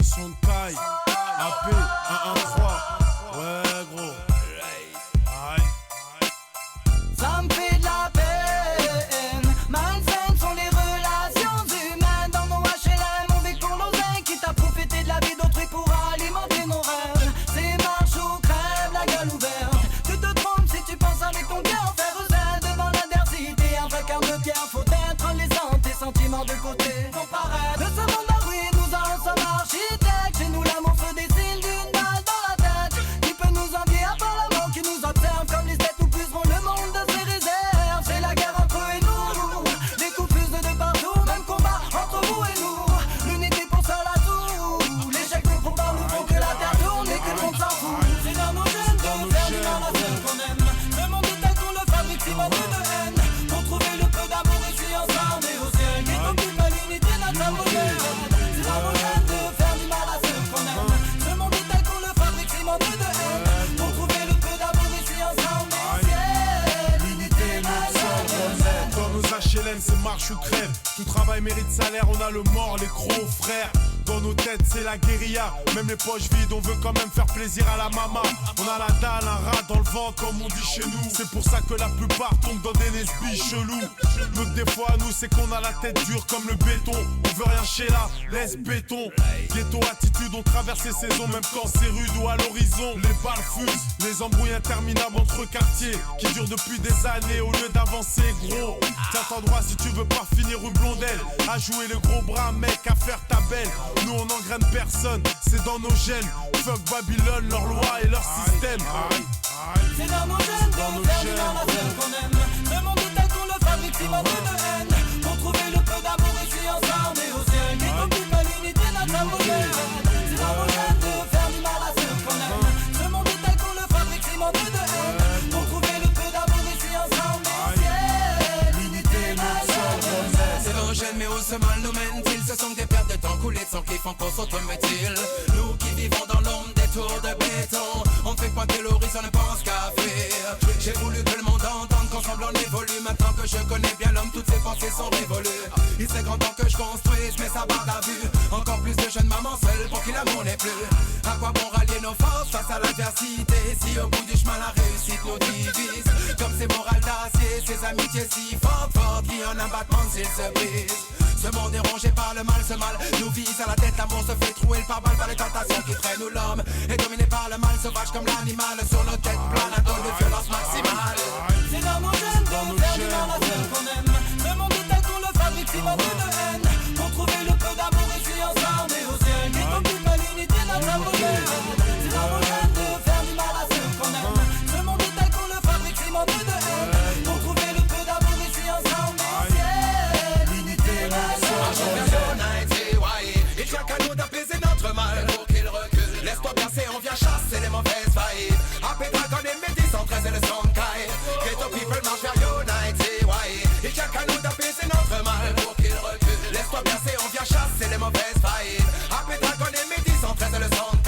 Son de caille, AP 113. Ouais, gros. Aïe. Ça me fait de la peine. Malsaines sont les relations humaines. Dans nos HLM, on vit pour l'oseille. Quitte à profiter de la vie d'autrui pour alimenter nos rêves. C'est marche ou crève, la gueule ouverte. Tu te trompes si tu penses avec ton cœur faire zèle devant l'adversité. Un vacarme de pierre, faut être laissant tes sentiments de côté. Pour paraître de ce monde à ruine, nous en sommes architectes. Chez nous, l'amour se dessine d'une balle dans la tête. Qui peut nous envier à part l'amour qui nous observe comme les têtes ou plus vont le monde de ses réserves. C'est la guerre entre eux et nous. Les coups fusent de partout, même combat entre vous et nous. L'unité pour seul atout. L'échec nous prépare, nous faut que la terre tourne et que le monde s'en fout. C'est dans nos gènes de faire du mal à ceux qu'on aime. Le monde est tel qu'on le fabrique, si mort de haine. Pour trouver le peu d'amour ici ensemble et au ciel. Qui t'occupe à l'unité, notre modèle. C'est dans nos gènes de faire du mal à ceux qu'on aime. Ce monde est tel qu'on le fabrique, si mort de haine. Pour trouver le peu d'amour ici ensemble et au ciel. L'unité, notre modèle. Dans nos HLM, c'est marche ou crève. Tout travail mérite salaire, on a le mort, les gros frères. Dans nos têtes, c'est la guérilla. Même les poches vides, on veut quand même faire plaisir à la maman. On a la dalle, un rat dans le ventre, comme on dit chez nous. C'est pour ça que la plupart tombent dans des lesbies chelous. Notre défaut à nous, c'est qu'on a la tête dure comme le béton. On veut rien chez là, laisse béton. Ghetto attitude, on traverse les saisons, même quand c'est rude ou à l'horizon. Les balles fusent, les embrouilles interminables entre quartiers qui durent depuis des années au lieu d'avancer, gros. Tiens-toi droit si tu veux pas finir rue Blondelle. À jouer le gros bras, mec, à faire ta belle. Nous on n'engraine personne, c'est dans nos gènes. Fuck Babylone, leurs lois et leur système. C'est dans nos gènes de faire du mal à ceux qu'on aime. Le monde est tel qu'on le fabrique, si mort de haine. Pour trouver le peu d'amour ici ensemble et au ciel. Qui t'occupe à l'unité, notre modèle. C'est dans nos gènes de faire du mal à ceux qu'on aime. Ce monde est tel qu'on le fabrique, si mort de haine. Pour trouver le peu d'amour ici ensemble et au ciel. L'unité, notre modèle. C'est nos gènes, mais où ce mal nous mène-t-il? Ce sont des pertes de temps coulées de sang qui font qu'on s'automutile. Nous qui vivons dans l'ombre des tours de béton, on ne fait pas que l'horizon ne pense qu'à fuir. J'ai voulu que le monde entende qu'ensemble on évolue. Maintenant que je connais bien l'homme, toutes ses pensées sont révolues. Il serait grand temps que je construise, mais ça barre à vue. Encore plus de jeunes mamans seules pour qui l'amour n'est plus. À quoi bon rallier nos forces face à l'adversité, si au bout du chemin la réussite nous divise? Comme ces morales d'acier, ces amitiés si fortes qui en un battement s'ils se brisent. Ce monde est rongé par le mal, ce mal nous vise à la tête. L'amour se fait trouer le pare-balles par les tentations qui traînent où l'homme est dominé par le mal sauvage comme l'animal. Sur nos têtes plane un ton de violence maximale. C'est dans nos gènes de faire du mal à ceux qu'on aime. Le monde est tel qu'on le fabrique, si mort de haine. Pour trouver le peu d'amour ici ensemble et au ciel. Qui t'occupe à l'unité, notre modèle. C'est dans nos gènes de faire du mal à ceux qu'on aime. Ce monde est tel qu'on le fabrique, si mort de haine. Pour trouver le peu d'amour ici ensemble et au ciel. L'unité, notre modèle. Il tient qu'à nous d'apaiser notre mal pour qu'il recule. Laisse-toi bercer, on vient chasser les mauvaises vibes. AP Dragon et Métis 113 et le Sonkai. Ghetto people marche vers Unite, ouais. Il tient qu'à nous d'apaiser notre mal pour qu'il recule. Laisse-toi bercer, on vient chasser les mauvaises vibes. AP Dragon et Métis 113 et le Sonkai.